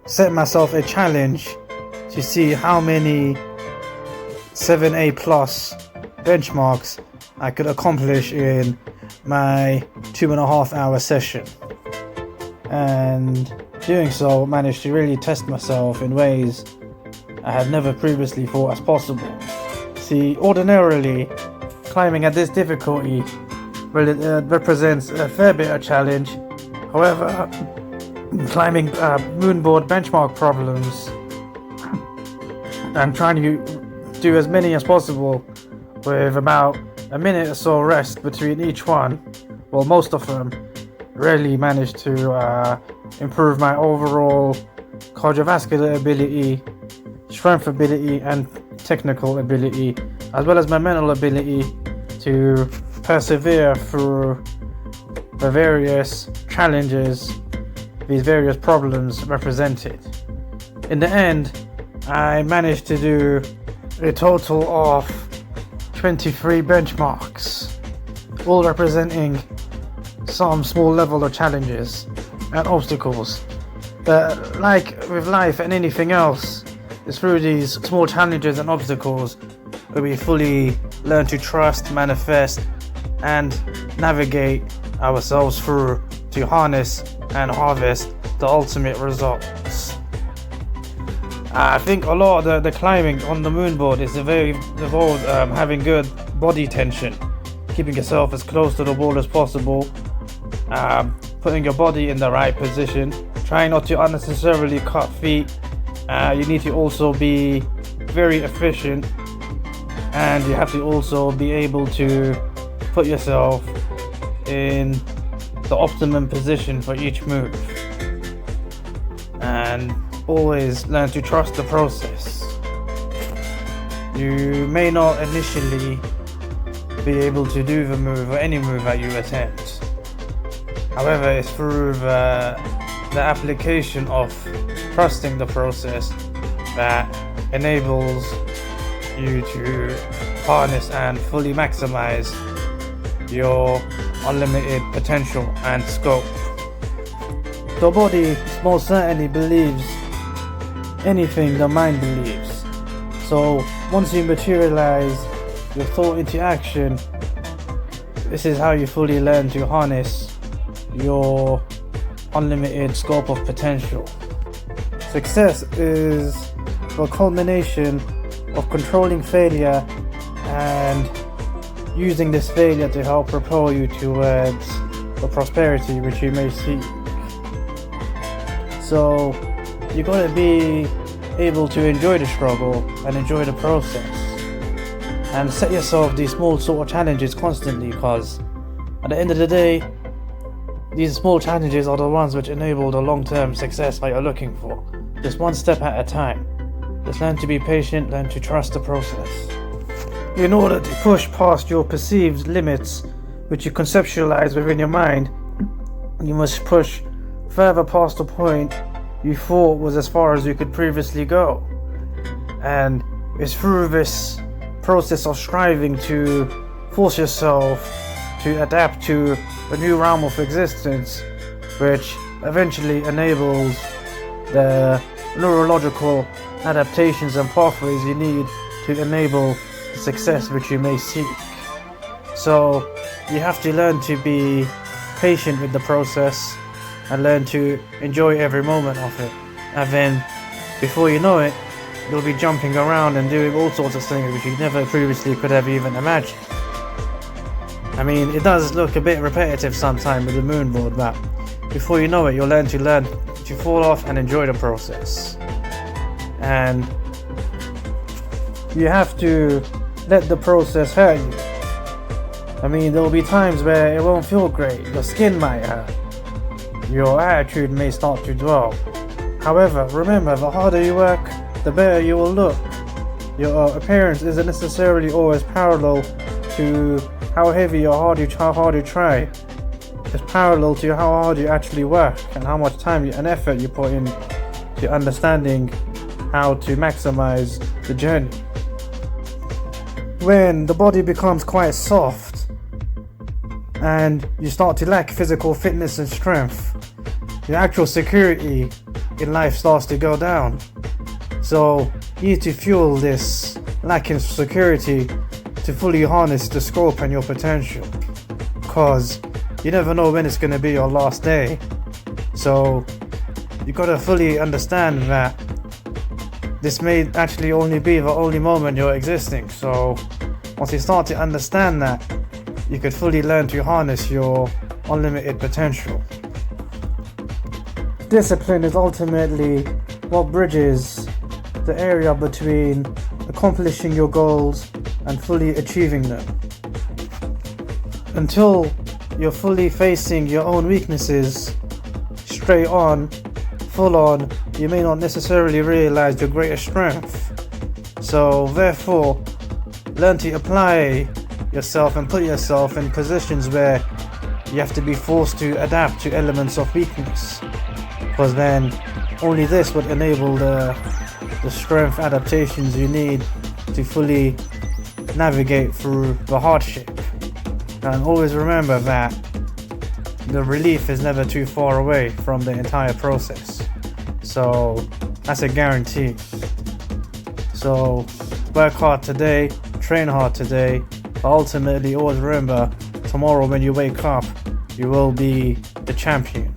set myself a challenge to see how many 7A plus benchmarks I could accomplish in my 2.5 hour session. And doing so, managed to really test myself in ways I had never previously thought as possible. See, ordinarily, climbing at this difficulty represents a fair bit of challenge. However, climbing Moonboard benchmark problems and trying to do as many as possible with about a minute or so rest between each one, well, most of them, really managed to improve my overall cardiovascular ability, strength ability, and technical ability, as well as my mental ability to persevere through the various challenges these various problems represented. In the end, I managed to do a total of 23 benchmarks, all representing some small level of challenges and obstacles. But like with life and anything else, it's through these small challenges and obstacles where we fully learn to trust, manifest, and navigate ourselves through to harness and harvest the ultimate results. I think a lot of the climbing on the Moonboard is involved having good body tension, keeping yourself as close to the wall as possible, putting your body in the right position, trying not to unnecessarily cut feet. You need to also be very efficient, and you have to also be able to put yourself in the optimum position for each move, and always learn to trust the process. You may not initially be able to do the move or any move that you attempt. However, it's through the application of trusting the process that enables you to harness and fully maximize your unlimited potential and scope. The body most certainly believes anything the mind believes. So once you materialize your thought into action, this is how you fully learn to harness your unlimited scope of potential. Success is the culmination of controlling failure and using this failure to help propel you towards the prosperity which you may seek. So you gotta be able to enjoy the struggle and enjoy the process, and set yourself these small sort of challenges constantly, because at the end of the day, these small challenges are the ones which enable the long-term success that you're looking for. Just one step at a time. Just learn to be patient, learn to trust the process. In order to push past your perceived limits, which you conceptualize within your mind, you must push further past the point you thought was as far as you could previously go. And it's through this process of striving to force yourself to adapt to a new realm of existence, which eventually enables the neurological adaptations and pathways you need to enable the success which you may seek. So you have to learn to be patient with the process and learn to enjoy every moment of it. And then, before you know it, you'll be jumping around and doing all sorts of things which you never previously could have even imagined. I mean, it does look a bit repetitive sometimes with the Moonboard, but before you know it, you'll learn to fall off and enjoy the process. And you have to let the process hurt you. I mean, there will be times where it won't feel great. Your skin might hurt. Your attitude may start to dwell. However, remember, the harder you work, the better you will look. Your appearance isn't necessarily always parallel to how heavy or how hard you try. It's parallel to how hard you actually work and how much time and effort you put in to understanding how to maximize the journey. When the body becomes quite soft and you start to lack physical fitness and strength, your actual security in life starts to go down. So you need to fuel this lack in security to fully harness the scope and your potential, because you never know when it's going to be your last day. So you got to fully understand that this may actually only be the only moment you're existing. So once you start to understand that, you could fully learn to harness your unlimited potential. Discipline is ultimately what bridges the area between accomplishing your goals and fully achieving them. Until you're fully facing your own weaknesses straight on, full on, you may not necessarily realize your greatest strength. So therefore, learn to apply yourself and put yourself in positions where you have to be forced to adapt to elements of weakness, because then only this would enable the strength adaptations you need to fully navigate through the hardship. And always remember that the relief is never too far away from the entire process. So that's a guarantee. So work hard today, train hard today, but ultimately always remember, tomorrow when you wake up, you will be the champion.